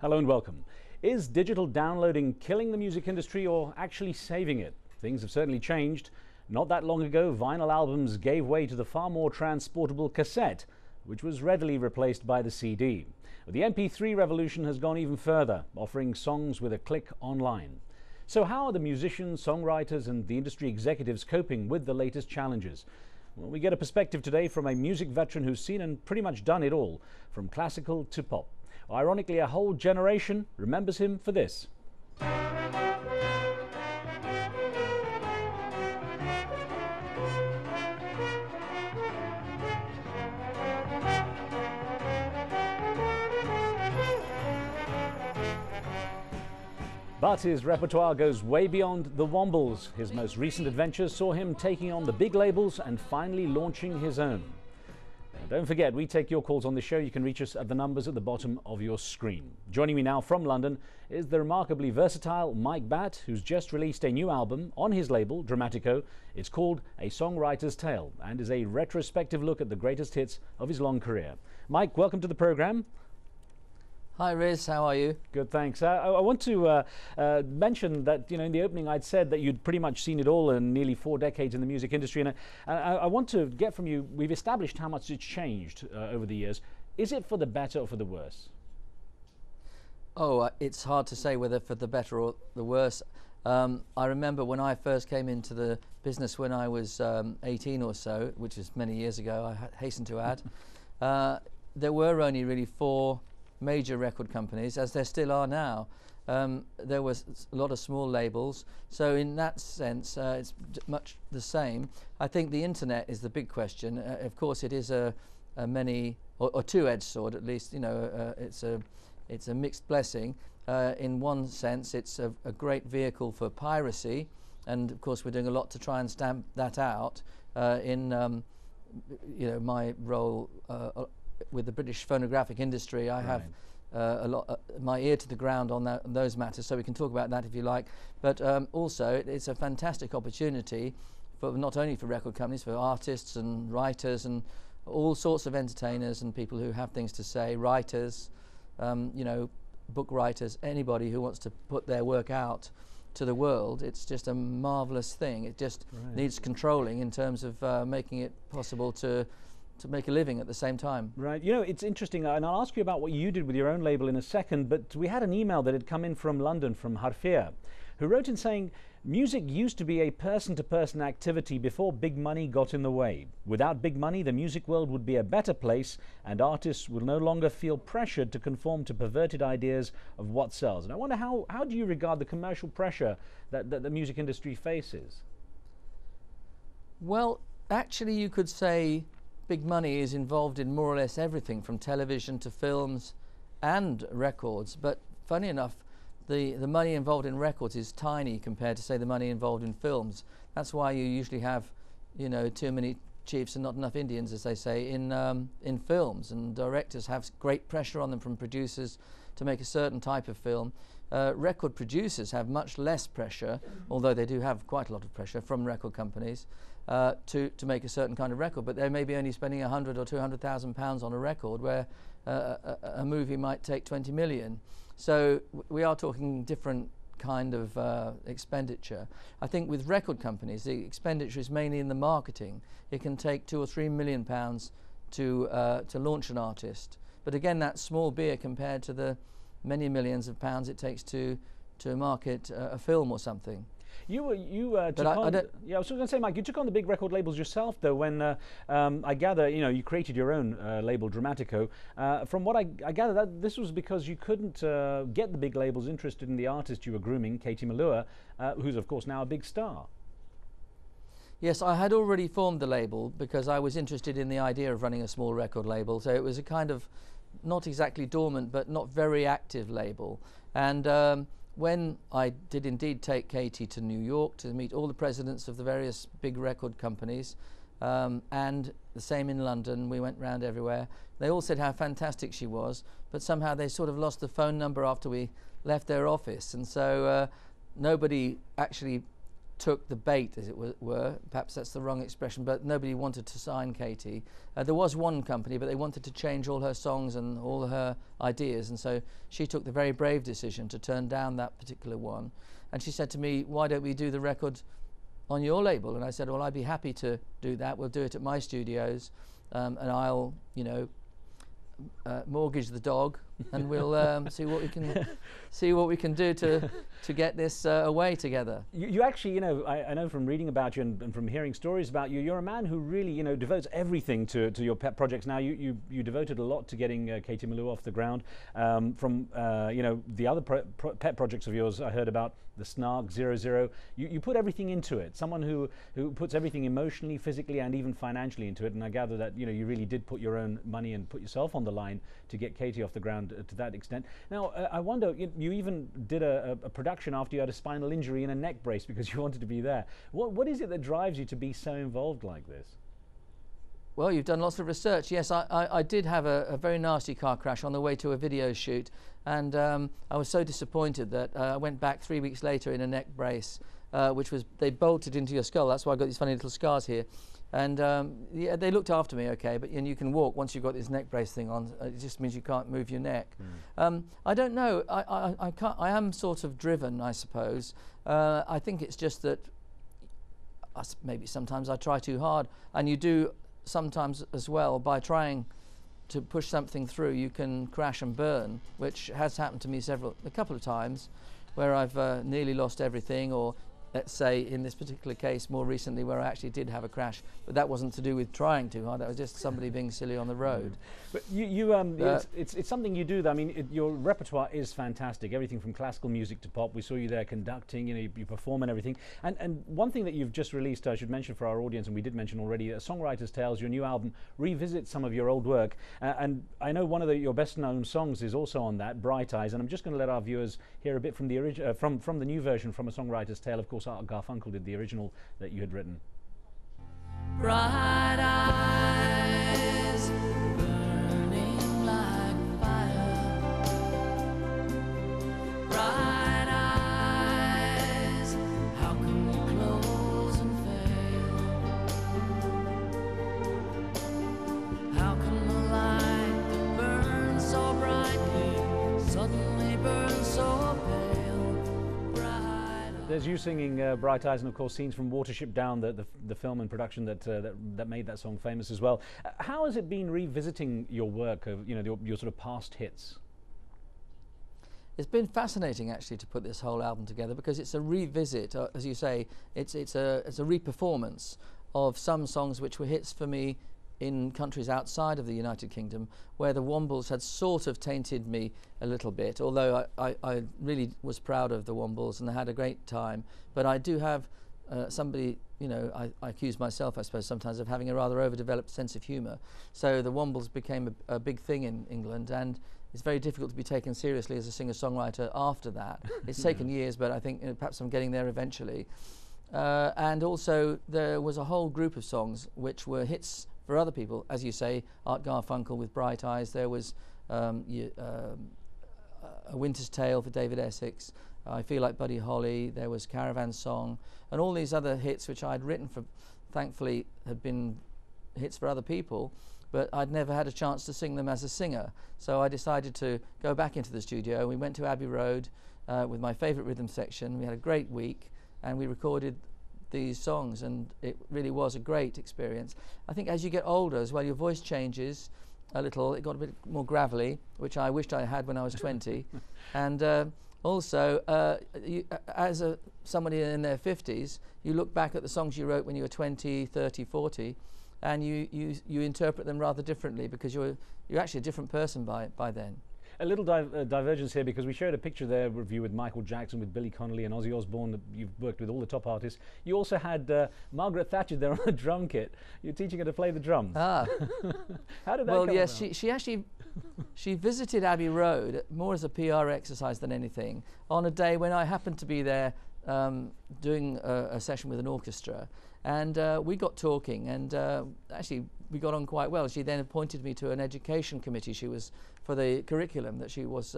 Hello and welcome. Is digital downloading killing the music industry or actually saving it? Things have certainly changed. Not that long ago, vinyl albums gave way to the far more transportable cassette, which was readily replaced by the CD. The MP3 revolution has gone even further, offering songs with a click online. So how are the musicians, songwriters and the industry executives coping with the latest challenges? Well, we get a perspective today from a music veteran who's seen and pretty much done it all, from classical to pop. Ironically, a whole generation remembers him for this. But his repertoire goes way beyond the Wombles. His most recent adventures saw him taking on the big labels and finally launching his own. Don't forget, we take your calls on the show. You can reach us at the numbers at the bottom of your screen. Joining me now from London is the remarkably versatile Mike Batt, who's just released a new album on his label, Dramatico. It's called A Songwriter's Tale and is a retrospective look at the greatest hits of his long career. Mike, welcome to the program. Hi Riz, how are you? Good, thanks. I want to mention that, in the opening I'd said that you'd pretty much seen it all in nearly 4 decades in the music industry, and I want to get from you, we've established how much it's changed over the years. Is it for the better or for the worse? Oh, it's hard to say whether for the better or the worse. I remember when I first came into the business when I was 18 or so, which is many years ago, I hasten to add, there were only really 4 major record companies, as there still are now. There was a lot of small labels, so in that sense it's much the same. I think the internet is the big question. Of course it is a many or two-edged sword, at least. It's a mixed blessing. In one sense it's a great vehicle for piracy, and of course we're doing a lot to try and stamp that out. In my role with the British phonographic industry, I have a lot my ear to the ground on those matters, so we can talk about that if you like. But also it's a fantastic opportunity for not only for record companies, for artists and writers and all sorts of entertainers and people who have things to say, writers, book writers, anybody who wants to put their work out to the world. It's just a marvelous thing. It just needs controlling in terms of making it possible to make a living at the same time. Right. It's interesting, and I'll ask you about what you did with your own label in a second, but we had an email that had come in from London, from Harfia, who wrote in saying, music used to be a person-to-person activity before big money got in the way. Without big money, the music world would be a better place, and artists will no longer feel pressured to conform to perverted ideas of what sells. And I wonder, how do you regard the commercial pressure that the music industry faces? Well, actually you could say big money is involved in more or less everything from television to films and records, but funny enough the money involved in records is tiny compared to, say, the money involved in films. That's why you usually have too many chiefs and not enough Indians, as they say, in films, and directors have great pressure on them from producers to make a certain type of film. Record producers have much less pressure, although they do have quite a lot of pressure from record companies to make a certain kind of record, but they may be only spending £100,000 or £200,000 on a record, where a movie might take 20 million. So we are talking different kind of expenditure. I think with record companies the expenditure is mainly in the marketing. It can take £2 or £3 million to launch an artist, but again that's small beer compared to the many millions of pounds it takes to market a film or something. I was going to say, Mike, you took on the big record labels yourself, though, when I gather, you created your own label, Dramatico. From what I gather, that this was because you couldn't get the big labels interested in the artist you were grooming, Katie Malua, who's of course now a big star. Yes, I had already formed the label because I was interested in the idea of running a small record label, so it was a kind of not exactly dormant but not very active label. And when I did indeed take Katie to New York to meet all the presidents of the various big record companies, and the same in London, we went round everywhere, they all said how fantastic she was, but somehow they sort of lost the phone number after we left their office, and so nobody actually took the bait, as it were. Perhaps that's the wrong expression, but nobody wanted to sign Katie. There was one company, but they wanted to change all her songs and all her ideas, and so she took the very brave decision to turn down that particular one. And she said to me, why don't we do the record on your label? And I said, well, I'd be happy to do that. We'll do it at my studios, and I'll, you know, mortgage the dog, and we'll see what we can do to get this away together. You actually, you know, I know from reading about you and from hearing stories about you, you're a man who really, you know, devotes everything to your pet projects. Now, you devoted a lot to getting Katie Melua off the ground. From you know, the other pet projects of yours, I heard about the Snark 00. You put everything into it. Someone who puts everything emotionally, physically, and even financially into it. And I gather that, you know, you really did put your own money and put yourself on the line to get Katie off the ground to that extent. Now, I wonder, you even did a production after you had a spinal injury and a neck brace because you wanted to be there. What is it that drives you to be so involved like this? Well, you've done lots of research. Yes, I did have a very nasty car crash on the way to a video shoot, and I was so disappointed that I went back 3 weeks later in a neck brace, which was, they bolted into your skull. That's why I got these funny little scars here. And yeah, they looked after me okay, but and you can walk once you've got this neck brace thing on. It just means you can't move your neck. I don't know. I can't. I am sort of driven, I suppose. I think it's just that maybe sometimes I try too hard, and you do sometimes as well. By trying to push something through, you can crash and burn, which has happened to me a couple of times, where I've nearly lost everything, or let's say in this particular case more recently where I actually did have a crash, but that wasn't to do with trying too hard, that was just somebody being silly on the road. But it's something you do, though. I mean, your repertoire is fantastic, everything from classical music to pop. We saw you there conducting, you know, you perform and everything. And one thing that you've just released, I should mention for our audience, and we did mention already, Songwriter's Tales, your new album, revisits some of your old work. And I know one of your best known songs is also on that, Bright Eyes, and I'm just going to let our viewers hear a bit from the from the new version, from A Songwriter's Tale. Of course, Art Garfunkel did the original that you had written. Bright eyes burning like fire. Bright eyes, how can we close and fail? How can the light that burns so brightly suddenly burn so pale? There's you singing Bright Eyes, and of course scenes from Watership Down, the film and production that made that song famous as well. How has it been revisiting your work of, you know, your sort of past hits? It's been fascinating actually to put this whole album together, because it's a revisit, as you say. It's a re-performance of some songs which were hits for me in countries outside of the United Kingdom, where the Wombles had sort of tainted me a little bit, although I really was proud of the Wombles and I had a great time. But I do have somebody, you know, I accuse myself, I suppose, sometimes of having a rather overdeveloped sense of humour. So the Wombles became a big thing in England, and it's very difficult to be taken seriously as a singer-songwriter after that. It's taken years, but I think, you know, perhaps I'm getting there eventually. And also there was a whole group of songs which were hits for other people, as you say, Art Garfunkel with Bright Eyes. There was A Winter's Tale for David Essex, I Feel Like Buddy Holly, there was Caravan Song, and all these other hits which I'd written for, thankfully had been hits for other people, but I'd never had a chance to sing them as a singer. So I decided to go back into the studio. We went to Abbey Road with my favourite rhythm section. We had a great week, and we recorded these songs, and it really was a great experience. I think as you get older as well, your voice changes a little. It got a bit more gravelly, which I wished I had when I was 20. And also, as somebody in their 50s, you look back at the songs you wrote when you were 20, 30, 40, and you interpret them rather differently, because you're actually a different person by then. A little divergence here, because we showed a picture there of you with Michael Jackson, with Billy Connolly and Ozzy Osbourne. You've worked with all the top artists. You also had Margaret Thatcher there on the drum kit. You're teaching her to play the drums. Ah. How did that well, come yes, about? she actually she visited Abbey Road more as a PR exercise than anything, on a day when I happened to be there doing a session with an orchestra, and we got talking, and actually we got on quite well. She then appointed me to an education committee she was for the curriculum that she was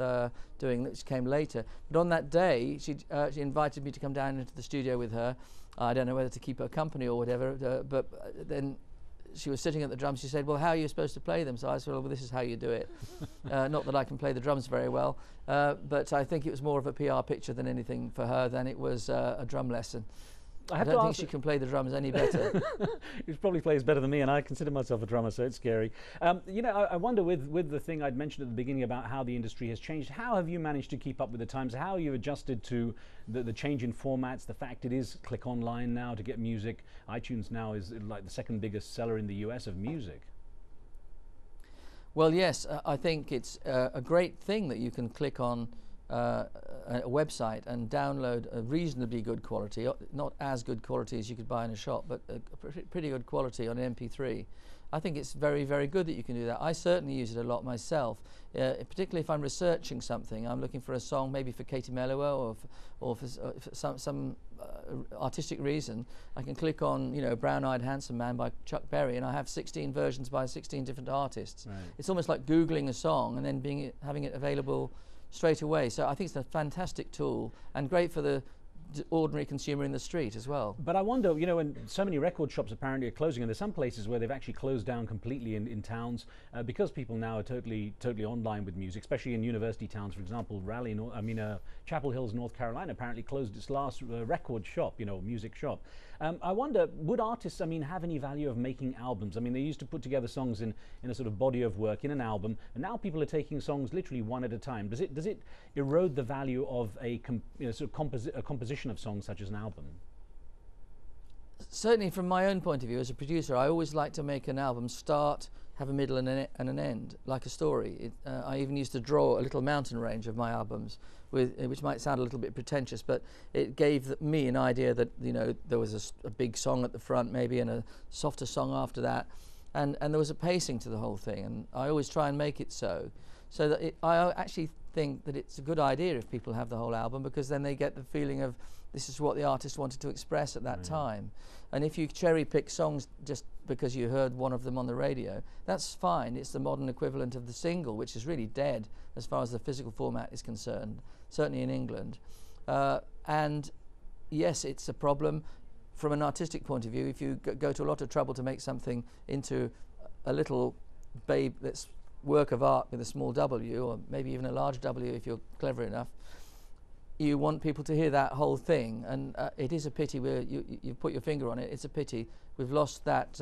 doing, that came later. But on that day, she invited me to come down into the studio with her. I don't know whether to keep her company or whatever, but then she was sitting at the drums. She said, well, how are you supposed to play them? So I said, well, this is how you do it. Not that I can play the drums very well, but I think it was more of a PR picture than anything for her than it was a drum lesson. I don't think she can play the drums any better. She probably plays better than me, and I consider myself a drummer, so it's scary. You know, I wonder with the thing I'd mentioned at the beginning about how the industry has changed, how have you managed to keep up with the times? How have you adjusted to the change in formats, the fact it is click online now to get music? iTunes now is like the second biggest seller in the US of music. Well, yes, I think it's a great thing that you can click on a website and download a reasonably good quality, not as good quality as you could buy in a shop, but a pretty good quality on an MP3. I think it's very, very good that you can do that. I certainly use it a lot myself, particularly if I'm researching something. I'm looking for a song, maybe for Katie Melua or for some artistic reason. I can click on, you know, Brown Eyed Handsome Man by Chuck Berry, and I have 16 versions by 16 different artists. Right. It's almost like Googling a song and then having it available straight away. So I think it's a fantastic tool and great for the ordinary consumer in the street as well. But I wonder, you know, when so many record shops apparently are closing, and there's some places where they've actually closed down completely in towns because people now are totally online with music, especially in university towns. For example, Chapel Hills, North Carolina apparently closed its last record shop, you know, music shop. I wonder, would artists, have any value of making albums? I mean, they used to put together songs in a sort of body of work in an album, and now people are taking songs literally one at a time. Does it erode the value of a composition of songs such as an album? Certainly, from my own point of view as a producer, I always like to make an album start, have a middle and an end, like a story. I even used to draw a little mountain range of my albums, which might sound a little bit pretentious, but it gave me an idea that, you know, there was a big song at the front maybe and a softer song after that, and there was a pacing to the whole thing, and I always try and make it so that I actually think that it's a good idea if people have the whole album, because then they get the feeling of this is what the artist wanted to express at that time. And if you cherry pick songs just because you heard one of them on the radio, that's fine. It's the modern equivalent of the single, which is really dead as far as the physical format is concerned, certainly in England. And yes, it's a problem from an artistic point of view. If you go to a lot of trouble to make something into a little babe that's work of art with a small W, or maybe even a large W if you're clever enough, you want people to hear that whole thing, and it is a pity where you put your finger on it. It's a pity we've lost that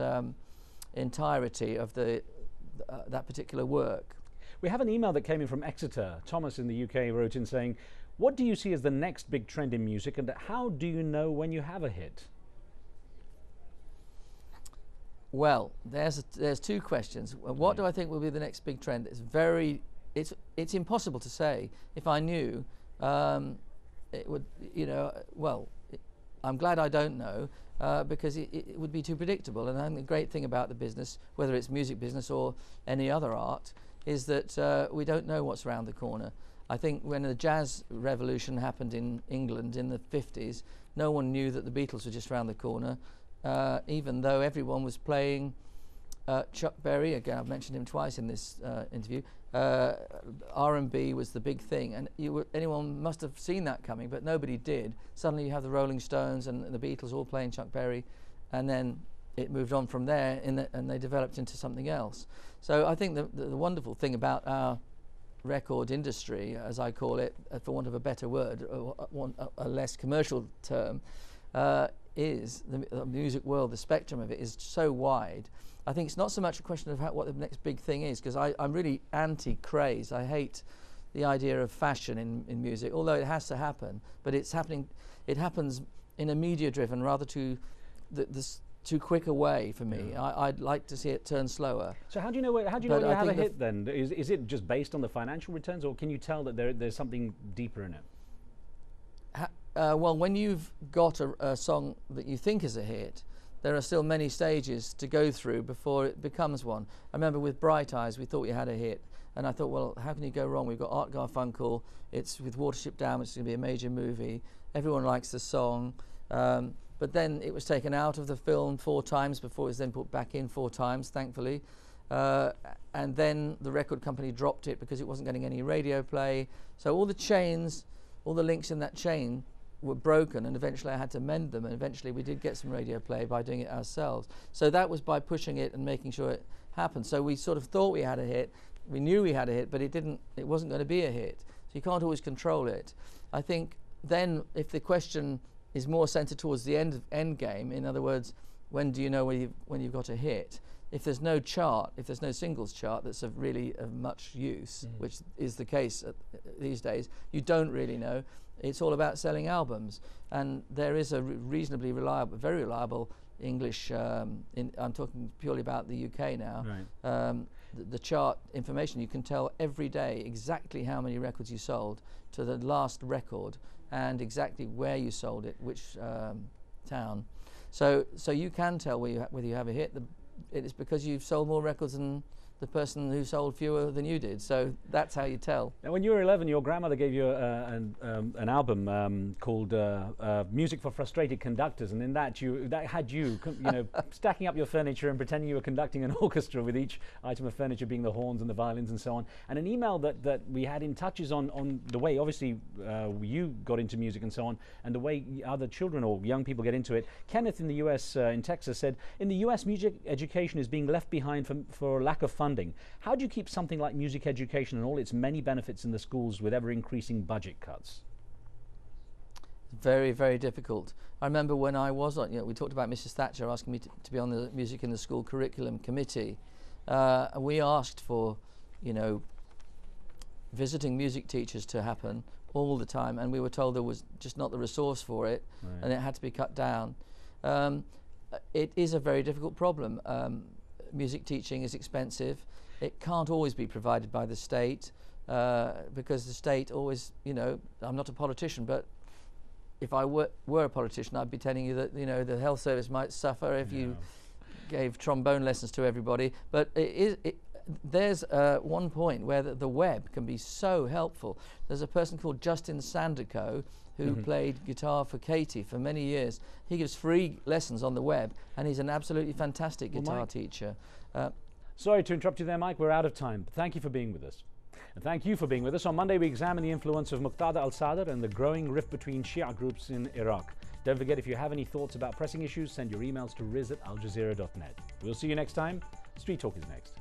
entirety of that particular work. We have an email that came in from Exeter. Thomas in the UK wrote in saying, what do you see as the next big trend in music, and how do you know when you have a hit? Well, there's two questions. What do I think will be the next big trend? It's impossible to say. If I knew, it would, you know, well, I'm glad I don't know, because it would be too predictable. And I think the great thing about the business, whether it's music business or any other art, is that we don't know what's around the corner. I think when the jazz revolution happened in England in the 50s, no one knew that the Beatles were just around the corner, even though everyone was playing Chuck Berry. Again, I've mentioned him twice in this interview. R&B was the big thing, and anyone must have seen that coming, but nobody did. Suddenly you have the Rolling Stones and the Beatles all playing Chuck Berry, and then it moved on from there, and they developed into something else. So I think the wonderful thing about our record industry, as I call it, for want of a better word, a less commercial term, is the music world. The spectrum of it is so wide. I think it's not so much a question of what the next big thing is, because I'm really anti-craze. I hate the idea of fashion in music, although it has to happen, but it's happening. It happens in a media-driven, rather too quick a way for me. Yeah. I'd like to see it turn slower. So how do you know when you have a hit then? Is it just based on the financial returns, or can you tell that there's something deeper in it? Well, when you've got a song that you think is a hit, there are still many stages to go through before it becomes one. I remember with Bright Eyes, we thought we had a hit, and I thought, well, how can you go wrong? We've got Art Garfunkel, it's with Watership Down, which is going to be a major movie. Everyone likes the song, but then it was taken out of the film 4 times before it was then put back in 4 times, thankfully. and then the record company dropped it because it wasn't getting any radio play. So all the chains, all the links in that chain were broken, and eventually I had to mend them, and eventually we did get some radio play by doing it ourselves. So that was by pushing it and making sure it happened. So we sort of thought we had a hit, we knew we had a hit, but it wasn't going to be a hit. So you can't always control it. I think then if the question is more centered towards the end game, in other words, when do you know when you've got a hit? If there's no chart, if there's no singles chart that's really of much use, which is the case these days, you don't really know. It's all about selling albums, and there is a reasonably reliable, very reliable English. I'm talking purely about the UK now. Right. The chart information, you can tell every day exactly how many records you sold to the last record, and exactly where you sold it, which town. So you can tell whether you have a hit. It is because you've sold more records than the person who sold fewer than you did. So that's how you tell. Now, when you were 11, your grandmother gave you an album called Music for Frustrated Conductors, and in that had you stacking up your furniture and pretending you were conducting an orchestra, with each item of furniture being the horns and the violins and so on. And an email that we had in touches on the way, obviously, you got into music and so on, and the way other children or young people get into it. Kenneth in the US, in Texas, said, in the US, music education is being left behind for lack of funding. How do you keep something like music education and all its many benefits in the schools with ever-increasing budget cuts? Very, very difficult. I remember when I was on, we talked about Mrs. Thatcher asking me to be on the Music in the School Curriculum Committee. And we asked for, visiting music teachers to happen all the time, and we were told there was just not the resource for it, right, and it had to be cut down. It is a very difficult problem. Music teaching is expensive. It can't always be provided by the state because the state always, I'm not a politician, but if I were a politician, I'd be telling you that, the health service might suffer if you gave trombone lessons to everybody. But there's one point where the web can be so helpful. There's a person called Justin Sanderco who played guitar for Katie for many years. He gives free lessons on the web, and he's an absolutely fantastic guitar teacher. Sorry to interrupt you there, Mike. We're out of time. But thank you for being with us. And thank you for being with us. On Monday, we examine the influence of Muqtada al-Sadr and the growing rift between Shia groups in Iraq. Don't forget, if you have any thoughts about pressing issues, send your emails to riz@aljazeera.net. We'll see you next time. Street Talk is next.